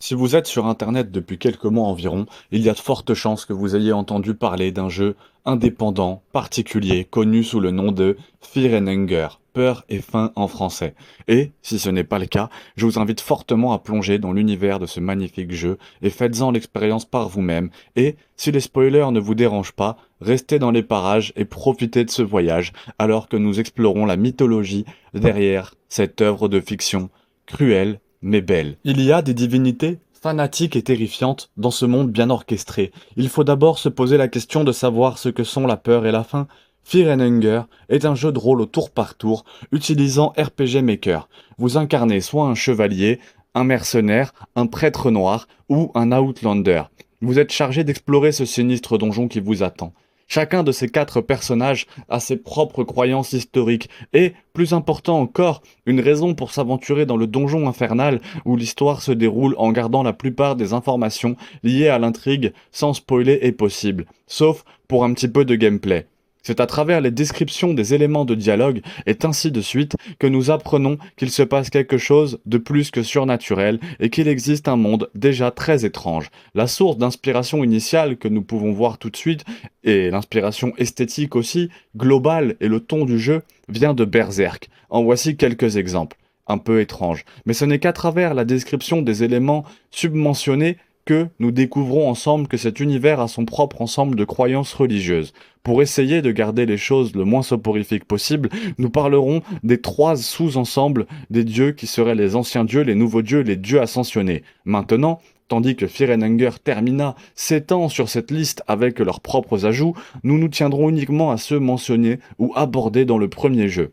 Si vous êtes sur Internet depuis quelques mois environ, il y a de fortes chances que vous ayez entendu parler d'un jeu indépendant, particulier, connu sous le nom de Fear and Hunger, peur et faim en français. Et, si ce n'est pas le cas, je vous invite fortement à plonger dans l'univers de ce magnifique jeu et faites-en l'expérience par vous-même. Et, si les spoilers ne vous dérangent pas, restez dans les parages et profitez de ce voyage alors que nous explorons la mythologie derrière cette œuvre de fiction cruelle mais belle. Il y a des divinités fanatiques et terrifiantes dans ce monde bien orchestré. Il faut d'abord se poser la question de savoir ce que sont la peur et la faim. Fear and Hunger est un jeu de rôle au tour par tour utilisant RPG Maker. Vous incarnez soit un chevalier, un mercenaire, un prêtre noir ou un outlander. Vous êtes chargé d'explorer ce sinistre donjon qui vous attend. Chacun de ces quatre personnages a ses propres croyances historiques et, plus important encore, une raison pour s'aventurer dans le donjon infernal où l'histoire se déroule en gardant la plupart des informations liées à l'intrigue sans spoiler est possible, sauf pour un petit peu de gameplay. C'est à travers les descriptions des éléments de dialogue et ainsi de suite que nous apprenons qu'il se passe quelque chose de plus que surnaturel et qu'il existe un monde déjà très étrange. La source d'inspiration initiale que nous pouvons voir tout de suite, et l'inspiration esthétique aussi, globale et le ton du jeu, vient de Berserk. En voici quelques exemples, un peu étranges. Mais ce n'est qu'à travers la description des éléments submentionnés que nous découvrons ensemble que cet univers a son propre ensemble de croyances religieuses. Pour essayer de garder les choses le moins soporifiques possible, nous parlerons des trois sous-ensembles des dieux qui seraient les anciens dieux, les nouveaux dieux, les dieux ascensionnés. Maintenant, tandis que Fear and Hunger termina s'étend sur cette liste avec leurs propres ajouts, nous nous tiendrons uniquement à ceux mentionnés ou abordés dans le premier jeu.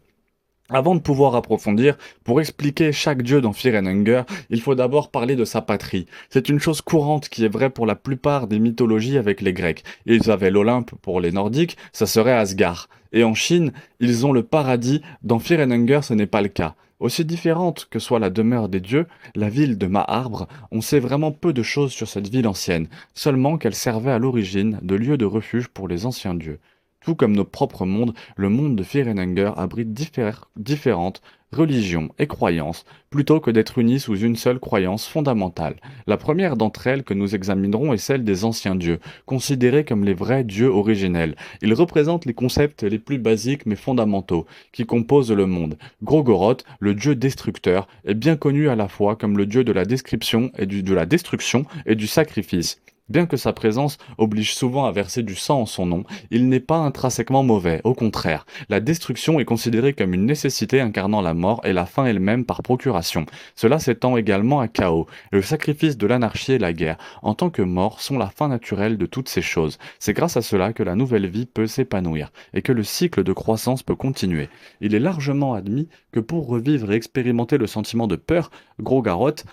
Avant de pouvoir approfondir, pour expliquer chaque dieu dans Fear and Hunger, il faut d'abord parler de sa patrie. C'est une chose courante qui est vraie pour la plupart des mythologies avec les Grecs. Ils avaient l'Olympe pour les Nordiques, ça serait Asgard. Et en Chine, ils ont le paradis, dans Fear and Hunger ce n'est pas le cas. Aussi différente que soit la demeure des dieux, la ville de Maarbre, on sait vraiment peu de choses sur cette ville ancienne, seulement qu'elle servait à l'origine de lieu de refuge pour les anciens dieux. Tout comme nos propres mondes, le monde de Fear and Hunger abrite différentes religions et croyances, plutôt que d'être unis sous une seule croyance fondamentale. La première d'entre elles que nous examinerons est celle des anciens dieux, considérés comme les vrais dieux originels. Ils représentent les concepts les plus basiques mais fondamentaux, qui composent le monde. Grogoroth, le dieu destructeur, est bien connu à la fois comme le dieu de la description et de la destruction et du sacrifice. Bien que sa présence oblige souvent à verser du sang en son nom, il n'est pas intrinsèquement mauvais, au contraire. La destruction est considérée comme une nécessité incarnant la mort et la fin elle-même par procuration. Cela s'étend également à Chaos. Le sacrifice de l'anarchie et la guerre, en tant que mort, sont la fin naturelle de toutes ces choses. C'est grâce à cela que la nouvelle vie peut s'épanouir, et que le cycle de croissance peut continuer. Il est largement admis que pour revivre et expérimenter le sentiment de peur, Grogaroth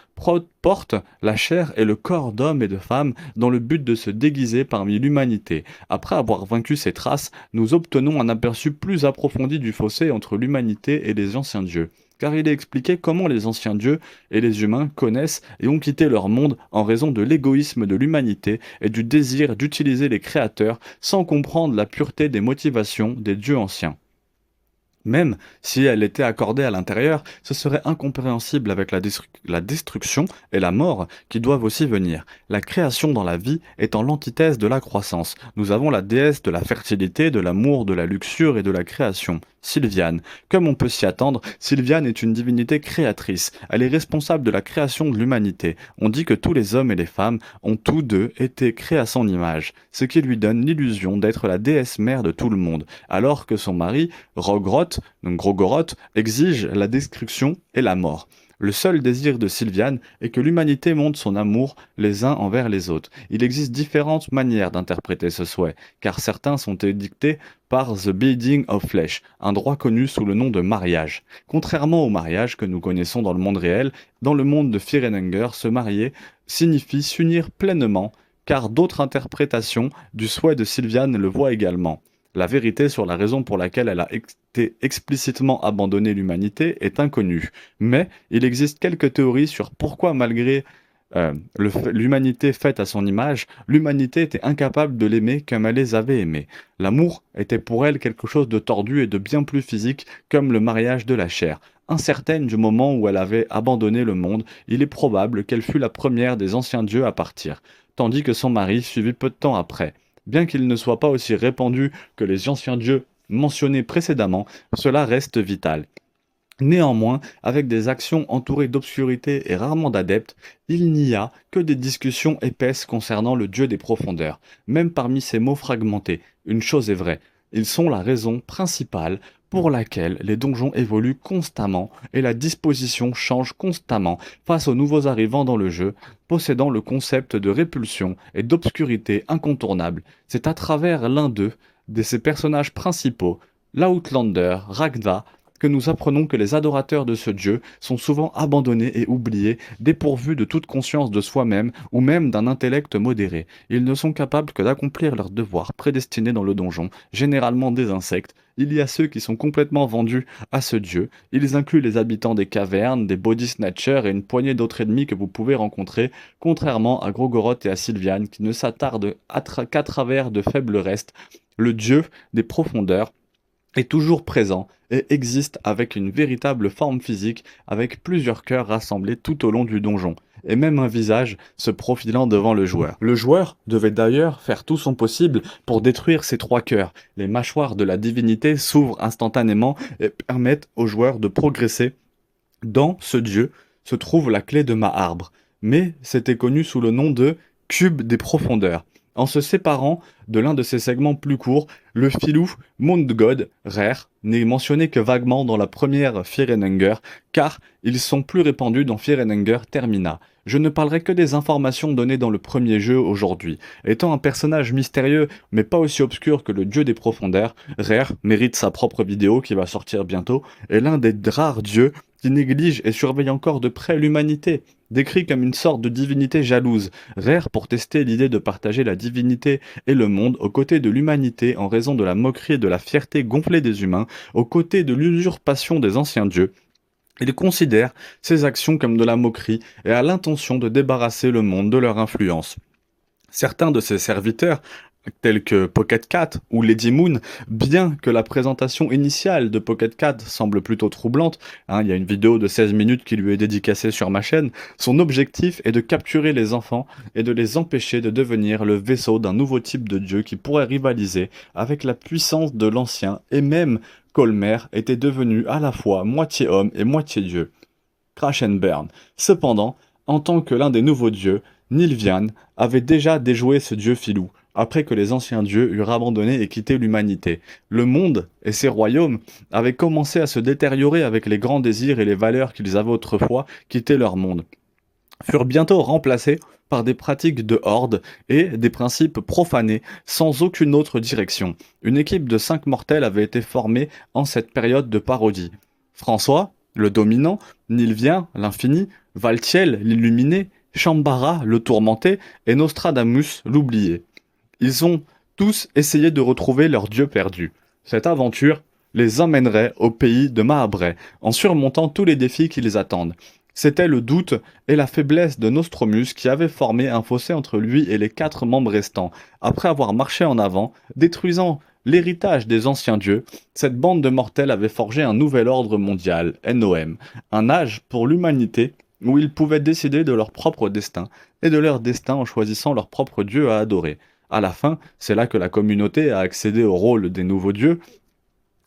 porte la chair et le corps d'hommes et de femmes dans le but de se déguiser parmi l'humanité. Après avoir vaincu ces traces, nous obtenons un aperçu plus approfondi du fossé entre l'humanité et les anciens dieux. Car il est expliqué comment les anciens dieux et les humains connaissent et ont quitté leur monde en raison de l'égoïsme de l'humanité et du désir d'utiliser les créateurs sans comprendre la pureté des motivations des dieux anciens. Même si elle était accordée à l'intérieur, ce serait incompréhensible avec la destruction et la mort qui doivent aussi venir. La création dans la vie étant l'antithèse de la croissance. Nous avons la déesse de la fertilité, de l'amour, de la luxure et de la création. Sylviane. Comme on peut s'y attendre, Sylviane est une divinité créatrice. Elle est responsable de la création de l'humanité. On dit que tous les hommes et les femmes ont tous deux été créés à son image, ce qui lui donne l'illusion d'être la déesse mère de tout le monde, alors que son mari, Rogroth, donc Grogoroth, exige la destruction et la mort. Le seul désir de Sylviane est que l'humanité montre son amour les uns envers les autres. Il existe différentes manières d'interpréter ce souhait, car certains sont édictés par The Bidding of Flesh, un droit connu sous le nom de mariage. Contrairement au mariage que nous connaissons dans le monde réel, dans le monde de Fear and Hunger, se marier signifie s'unir pleinement, car d'autres interprétations du souhait de Sylviane le voient également. La vérité sur la raison pour laquelle elle a été explicitement abandonné l'humanité est inconnue, mais il existe quelques théories sur pourquoi malgré l'humanité faite à son image, l'humanité était incapable de l'aimer comme elle les avait aimés. L'amour était pour elle quelque chose de tordu et de bien plus physique comme le mariage de la chair. Incertaine du moment où elle avait abandonné le monde, il est probable qu'elle fut la première des anciens dieux à partir, tandis que son mari suivit peu de temps après. Bien qu'il ne soit pas aussi répandu que les anciens dieux mentionnés précédemment, cela reste vital. Néanmoins, avec des actions entourées d'obscurité et rarement d'adeptes, il n'y a que des discussions épaisses concernant le dieu des profondeurs. Même parmi ces mots fragmentés, une chose est vraie, ils sont la raison principale pour laquelle les donjons évoluent constamment et la disposition change constamment face aux nouveaux arrivants dans le jeu, possédant le concept de répulsion et d'obscurité incontournable. C'est à travers l'un d'eux, de ses personnages principaux, l'Outlander, Ragnar, que nous apprenons que les adorateurs de ce dieu sont souvent abandonnés et oubliés, dépourvus de toute conscience de soi-même ou même d'un intellect modéré. Ils ne sont capables que d'accomplir leurs devoirs prédestinés dans le donjon, généralement des insectes. Il y a ceux qui sont complètement vendus à ce dieu. Ils incluent les habitants des cavernes, des body snatchers et une poignée d'autres ennemis que vous pouvez rencontrer, contrairement à Grogoroth et à Sylviane qui ne s'attardent qu'à travers de faibles restes. Le dieu des profondeurs est toujours présent et existe avec une véritable forme physique, avec plusieurs cœurs rassemblés tout au long du donjon, et même un visage se profilant devant le joueur. Le joueur devait d'ailleurs faire tout son possible pour détruire ces trois cœurs. Les mâchoires de la divinité s'ouvrent instantanément et permettent au joueur de progresser. Dans ce dieu se trouve la clé de Maarbre, mais c'était connu sous le nom de Cube des Profondeurs. En se séparant de l'un de ses segments plus courts, le filou Mundgod, rare, n'est mentionné que vaguement dans la première Firenenger, car ils sont plus répandus dans Firenenger Termina. Je ne parlerai que des informations données dans le premier jeu aujourd'hui. Étant un personnage mystérieux, mais pas aussi obscur que le dieu des profondeurs, Rare mérite sa propre vidéo qui va sortir bientôt, est l'un des rares dieux qui néglige et surveille encore de près l'humanité. Décrit comme une sorte de divinité jalouse, Rare pour tester l'idée de partager la divinité et le monde aux côtés de l'humanité en raison de la moquerie et de la fierté gonflée des humains, aux côtés de l'usurpation des anciens dieux. Il considère ces actions comme de la moquerie et a l'intention de débarrasser le monde de leur influence. Certains de ses serviteurs, tels que Pocket Cat ou Lady Moon, bien que la présentation initiale de Pocket Cat semble plutôt troublante, il y a une vidéo de 16 minutes qui lui est dédicacée sur ma chaîne, son objectif est de capturer les enfants et de les empêcher de devenir le vaisseau d'un nouveau type de dieu qui pourrait rivaliser avec la puissance de l'ancien, et même Colmer était devenu à la fois moitié homme et moitié dieu. Crash and Burn. Cependant, en tant que l'un des nouveaux dieux, Nilvian avait déjà déjoué ce dieu filou, après que les anciens dieux eurent abandonné et quitté l'humanité. Le monde et ses royaumes avaient commencé à se détériorer avec les grands désirs et les valeurs qu'ils avaient autrefois quitté leur monde, furent bientôt remplacés par des pratiques de horde et des principes profanés sans aucune autre direction. Une équipe de 5 mortels avait été formée en cette période de parodie. François, le dominant, Nilvien, l'infini, Valtiel, l'illuminé, Shambhara, le tourmenté, et Nostradamus, l'oublié. Ils ont tous essayé de retrouver leur dieu perdu. Cette aventure les emmènerait au pays de Mahabray, en surmontant tous les défis qui les attendent. C'était le doute et la faiblesse de Nostromus qui avaient formé un fossé entre lui et les 4 membres restants. Après avoir marché en avant, détruisant l'héritage des anciens dieux, cette bande de mortels avait forgé un nouvel ordre mondial, NOM, un âge pour l'humanité où ils pouvaient décider de leur propre destin, et de leur destin en choisissant leur propre dieu à adorer. À la fin, c'est là que la communauté a accédé au rôle des nouveaux dieux.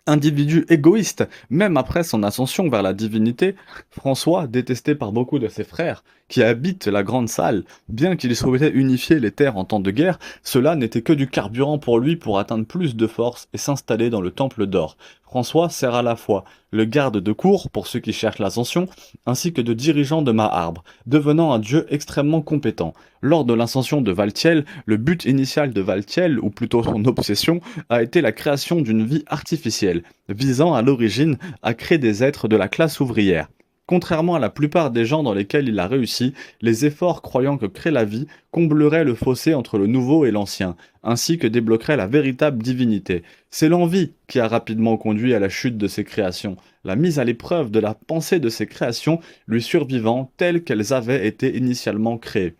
Individu égoïste, même après son ascension vers la divinité, François, détesté par beaucoup de ses frères, qui habitent la grande salle, bien qu'il souhaitait unifier les terres en temps de guerre, cela n'était que du carburant pour lui pour atteindre plus de force et s'installer dans le temple d'or. François sert à la fois le garde de cour pour ceux qui cherchent l'ascension, ainsi que de dirigeant de Maarbre, devenant un dieu extrêmement compétent. Lors de l'ascension de Valtiel, le but initial de Valtiel, ou plutôt son obsession, a été la création d'une vie artificielle, visant à l'origine à créer des êtres de la classe ouvrière. Contrairement à la plupart des gens dans lesquels il a réussi, les efforts croyant que créer la vie combleraient le fossé entre le nouveau et l'ancien, ainsi que débloquerait la véritable divinité. C'est l'envie qui a rapidement conduit à la chute de ses créations, la mise à l'épreuve de la pensée de ses créations lui survivant telles qu'elles avaient été initialement créées.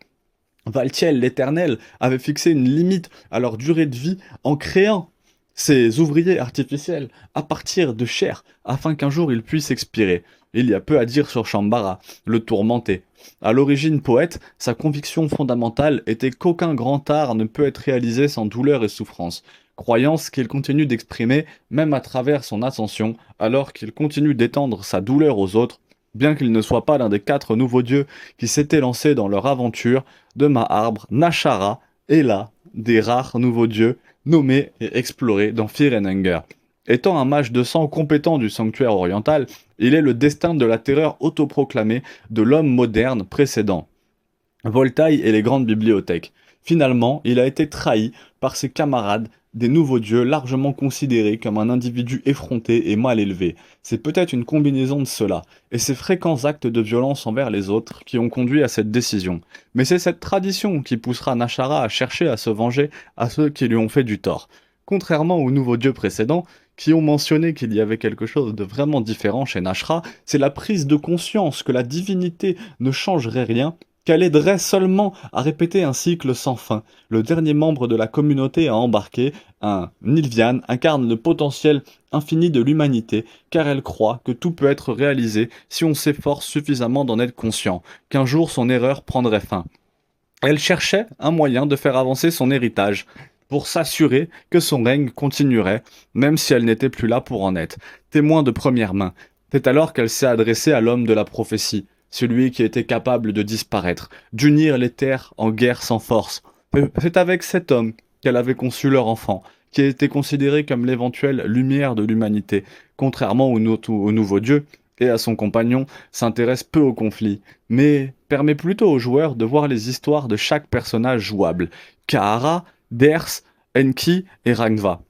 Valtiel l'Éternel avait fixé une limite à leur durée de vie en créant ces ouvriers artificiels à partir de chair, afin qu'un jour ils puissent expirer. Il y a peu à dire sur Shambhala, le tourmenté. À l'origine poète, sa conviction fondamentale était qu'aucun grand art ne peut être réalisé sans douleur et souffrance, croyance qu'il continue d'exprimer même à travers son ascension, alors qu'il continue d'étendre sa douleur aux autres, bien qu'il ne soit pas l'un des 4 nouveaux dieux qui s'étaient lancés dans leur aventure de Maharbre, Nashara et là, des rares nouveaux dieux nommé et exploré dans Fear and Hunger. Étant un mage de sang compétent du sanctuaire oriental, il est le destin de la terreur autoproclamée de l'homme moderne précédent. Voltaï et les grandes bibliothèques. Finalement, il a été trahi par ses camarades, des nouveaux dieux largement considérés comme un individu effronté et mal élevé. C'est peut-être une combinaison de cela, et ses fréquents actes de violence envers les autres qui ont conduit à cette décision. Mais c'est cette tradition qui poussera Nashara à chercher à se venger à ceux qui lui ont fait du tort. Contrairement aux nouveaux dieux précédents, qui ont mentionné qu'il y avait quelque chose de vraiment différent chez Nashara, c'est la prise de conscience que la divinité ne changerait rien, qu'elle aiderait seulement à répéter un cycle sans fin. Le dernier membre de la communauté à embarquer, un Nilvian, incarne le potentiel infini de l'humanité, car elle croit que tout peut être réalisé si on s'efforce suffisamment d'en être conscient, qu'un jour son erreur prendrait fin. Elle cherchait un moyen de faire avancer son héritage, pour s'assurer que son règne continuerait, même si elle n'était plus là pour en être. Témoin de première main, c'est alors qu'elle s'est adressée à l'homme de la prophétie, celui qui était capable de disparaître, d'unir les terres en guerre sans force. C'est avec cet homme qu'elle avait conçu leur enfant, qui était considéré comme l'éventuelle lumière de l'humanité, contrairement au nouveau Dieu, et à son compagnon, s'intéresse peu au conflit, mais permet plutôt aux joueurs de voir les histoires de chaque personnage jouable. Kahara, Ders, Enki et Rangva.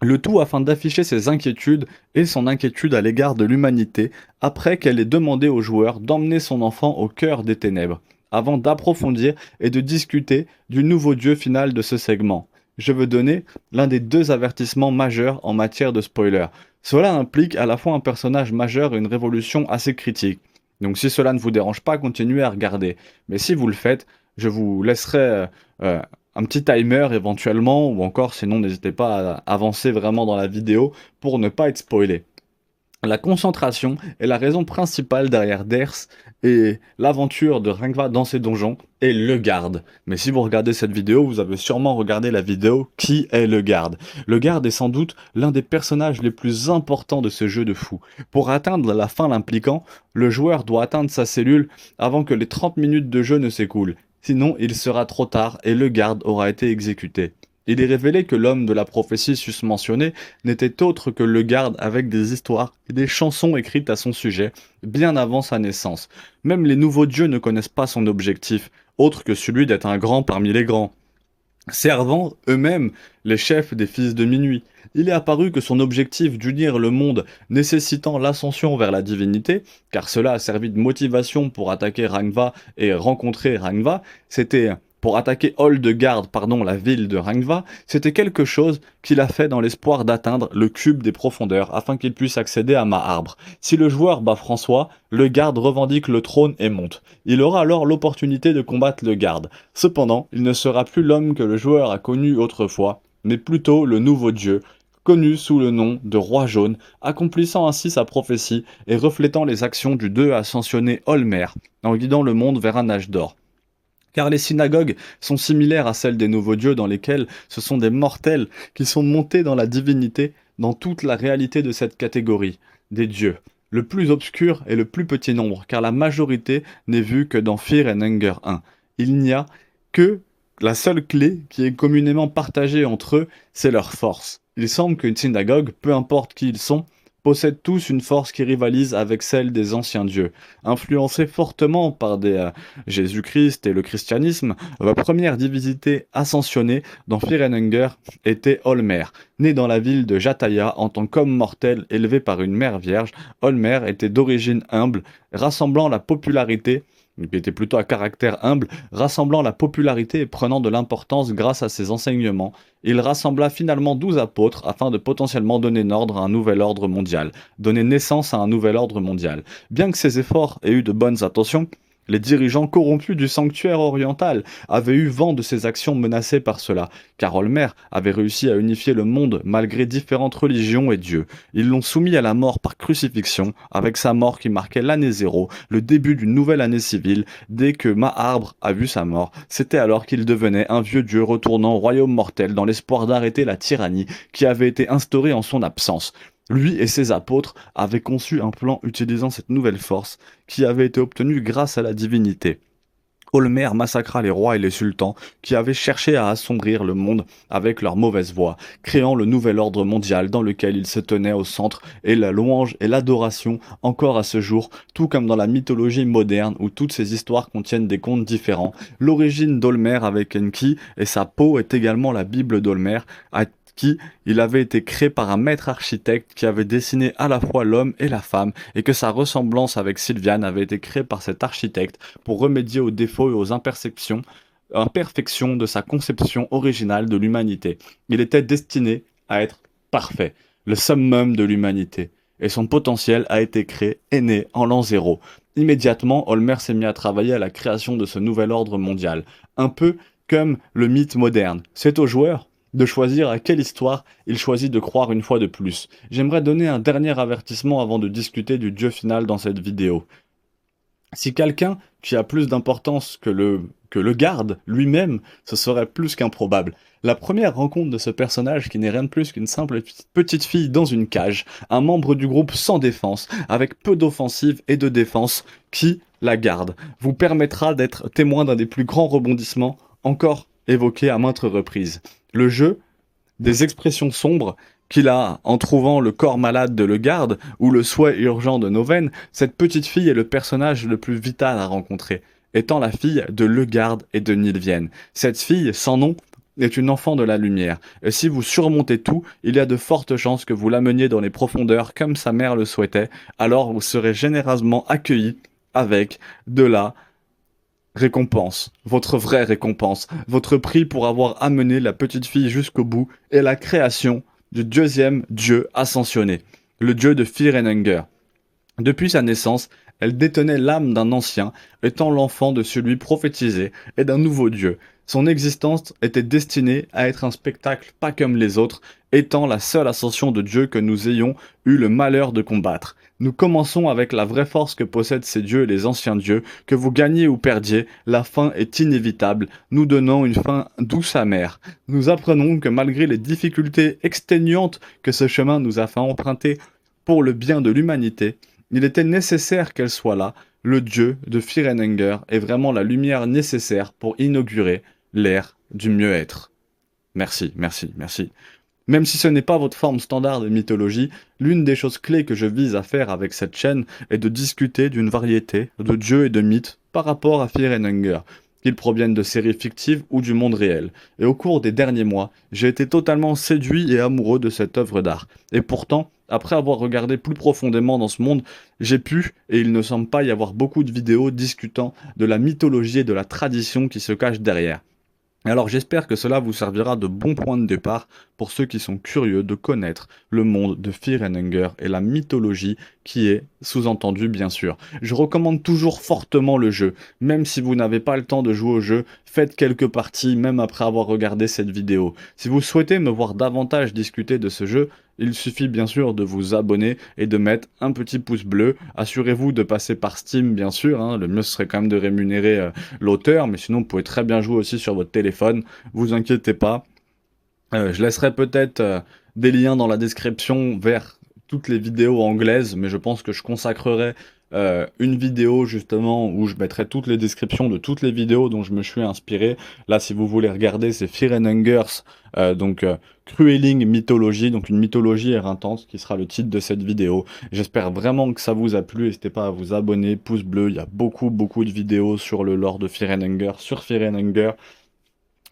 Le tout afin d'afficher ses inquiétudes et son inquiétude à l'égard de l'humanité après qu'elle ait demandé aux joueurs d'emmener son enfant au cœur des ténèbres, avant d'approfondir et de discuter du nouveau dieu final de ce segment. Je veux donner l'un des 2 avertissements majeurs en matière de spoiler. Cela implique à la fois un personnage majeur et une révolution assez critique. Donc si cela ne vous dérange pas, continuez à regarder. Mais si vous le faites, je vous laisserai un petit timer éventuellement, ou encore sinon n'hésitez pas à avancer vraiment dans la vidéo pour ne pas être spoilé. La concentration est la raison principale derrière Ders et l'aventure de Rangva dans ses donjons est le garde. Mais si vous regardez cette vidéo, vous avez sûrement regardé la vidéo Qui est le garde. Le garde est sans doute l'un des personnages les plus importants de ce jeu de fou. Pour atteindre la fin l'impliquant, le joueur doit atteindre sa cellule avant que les 30 minutes de jeu ne s'écoulent. Sinon, il sera trop tard et le garde aura été exécuté. Il est révélé que l'homme de la prophétie susmentionnée n'était autre que le garde avec des histoires et des chansons écrites à son sujet, bien avant sa naissance. Même les nouveaux dieux ne connaissent pas son objectif, autre que celui d'être un grand parmi les grands, servant eux-mêmes les chefs des fils de minuit. Il est apparu que son objectif d'unir le monde nécessitant l'ascension vers la divinité, car cela a servi de motivation pour attaquer Rangva et rencontrer Rangva, c'était pour attaquer Oldgard, la ville de Rangva, c'était quelque chose qu'il a fait dans l'espoir d'atteindre le cube des profondeurs, afin qu'il puisse accéder à Maharbre. Si le joueur bat François, le garde revendique le trône et monte. Il aura alors l'opportunité de combattre le garde. Cependant, il ne sera plus l'homme que le joueur a connu autrefois, mais plutôt le nouveau dieu, connu sous le nom de Roi Jaune, accomplissant ainsi sa prophétie et reflétant les actions du dieu ascensionné Olmer, en guidant le monde vers un âge d'or. Car les synagogues sont similaires à celles des nouveaux dieux dans lesquelles ce sont des mortels qui sont montés dans la divinité dans toute la réalité de cette catégorie, des dieux. Le plus obscur est le plus petit nombre, car la majorité n'est vue que dans Fear and Hunger 1. Il n'y a que la seule clé qui est communément partagée entre eux, c'est leur force. Il semble qu'une synagogue, peu importe qui ils sont, possèdent tous une force qui rivalise avec celle des anciens dieux. Influencés fortement par Jésus-Christ et le christianisme, la première divinité ascensionnée dans Fear and Hunger était Olmer. Né dans la ville de Jataya en tant qu'homme mortel élevé par une mère vierge, Olmer était d'origine humble, rassemblant la popularité qui était plutôt à caractère humble, rassemblant la popularité et prenant de l'importance grâce à ses enseignements. Il rassembla finalement 12 apôtres afin de potentiellement donner naissance à un nouvel ordre mondial. Bien que ses efforts aient eu de bonnes intentions, Les dirigeants corrompus du sanctuaire oriental avaient eu vent de ses actions menacées par cela, car Olmer avait réussi à unifier le monde malgré différentes religions et dieux. Ils l'ont soumis à la mort par crucifixion, avec sa mort qui marquait l'année zéro, le début d'une nouvelle année civile. Dès que Maharbre a vu sa mort, c'était alors qu'il devenait un vieux dieu retournant au royaume mortel dans l'espoir d'arrêter la tyrannie qui avait été instaurée en son absence. Lui et ses apôtres avaient conçu un plan utilisant cette nouvelle force qui avait été obtenue grâce à la divinité. Olmer massacra les rois et les sultans qui avaient cherché à assombrir le monde avec leurs mauvaises voies, créant le nouvel ordre mondial dans lequel il se tenait au centre et la louange et l'adoration encore à ce jour, tout comme dans la mythologie moderne où toutes ces histoires contiennent des contes différents. L'origine d'Olmer avec Enki et sa peau est également la Bible d'Olmer, à qui il avait été créé par un maître architecte qui avait dessiné à la fois l'homme et la femme, et que sa ressemblance avec Sylviane avait été créée par cet architecte pour remédier aux défauts et aux imperfections de sa conception originale de l'humanité. Il était destiné à être parfait, le summum de l'humanité, et son potentiel a été créé et né en l'an zéro. Immédiatement, Olmer s'est mis à travailler à la création de ce nouvel ordre mondial, un peu comme le mythe moderne. C'est aux joueurs de choisir à quelle histoire il choisit de croire une fois de plus. J'aimerais donner un dernier avertissement avant de discuter du dieu final dans cette vidéo. Si quelqu'un qui a plus d'importance que le garde lui-même, ce serait plus qu'improbable. La première rencontre de ce personnage qui n'est rien de plus qu'une simple petite fille dans une cage, un membre du groupe sans défense, avec peu d'offensive et de défense, qui la garde, vous permettra d'être témoin d'un des plus grands rebondissements encore évoqués à maintes reprises. Le jeu, des expressions sombres qu'il a en trouvant le corps malade de Le Garde ou le souhait urgent de Noven, cette petite fille est le personnage le plus vital à rencontrer, étant la fille de Le Garde et de Nilvienne. Cette fille, sans nom, est une enfant de la lumière, et si vous surmontez tout, il y a de fortes chances que vous l'ameniez dans les profondeurs comme sa mère le souhaitait, alors vous serez généreusement accueilli avec de la récompense, votre vraie récompense, votre prix pour avoir amené la petite fille jusqu'au bout est la création du deuxième dieu ascensionné, le dieu de Fear and Hunger. Depuis sa naissance, elle détenait l'âme d'un ancien, étant l'enfant de celui prophétisé et d'un nouveau dieu. Son existence était destinée à être un spectacle pas comme les autres, étant la seule ascension de Dieu que nous ayons eu le malheur de combattre. Nous commençons avec la vraie force que possèdent ces dieux et les anciens dieux, que vous gagniez ou perdiez, la fin est inévitable, nous donnant une fin douce amère. Nous apprenons que malgré les difficultés exténuantes que ce chemin nous a fait emprunter pour le bien de l'humanité, il était nécessaire qu'elle soit là, le dieu de Fear and Hunger est vraiment la lumière nécessaire pour inaugurer l'ère du mieux-être. Merci, merci, merci. Même si ce n'est pas votre forme standard de mythologie, l'une des choses clés que je vise à faire avec cette chaîne est de discuter d'une variété de dieux et de mythes par rapport à Fear and Hunger, qu'ils proviennent de séries fictives ou du monde réel. Et au cours des derniers mois, j'ai été totalement séduit et amoureux de cette œuvre d'art. Et pourtant, après avoir regardé plus profondément dans ce monde, j'ai pu, et il ne semble pas y avoir beaucoup de vidéos discutant de la mythologie et de la tradition qui se cachent derrière. Alors j'espère que cela vous servira de bon point de départ pour ceux qui sont curieux de connaître le monde de Fear and Hunger et la mythologie qui est sous-entendue bien sûr. Je recommande toujours fortement le jeu, même si vous n'avez pas le temps de jouer au jeu, faites quelques parties même après avoir regardé cette vidéo. Si vous souhaitez me voir davantage discuter de ce jeu, il suffit bien sûr de vous abonner et de mettre un petit pouce bleu. Assurez-vous de passer par Steam bien sûr, hein. Le mieux serait quand même de rémunérer l'auteur, mais sinon vous pouvez très bien jouer aussi sur votre téléphone, vous inquiétez pas. Je laisserai peut-être des liens dans la description vers toutes les vidéos anglaises, mais je pense que je consacrerai une vidéo justement où je mettrai toutes les descriptions de toutes les vidéos dont je me suis inspiré. Là, si vous voulez regarder, c'est Fear and Hungers, Crueling Mythology, donc une mythologie éreintante, qui sera le titre de cette vidéo. J'espère vraiment que ça vous a plu, n'hésitez pas à vous abonner, pouce bleu, il y a beaucoup de vidéos sur le lore de Fear and Hunger, sur Fear and Hunger.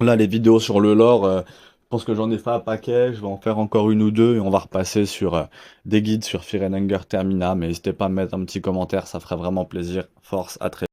Là, les vidéos sur le lore, je pense que j'en ai fait un paquet, je vais en faire encore une ou deux et on va repasser sur des guides sur Fear and Hunger Termina, mais n'hésitez pas à me mettre un petit commentaire, ça ferait vraiment plaisir. Force, à très vite.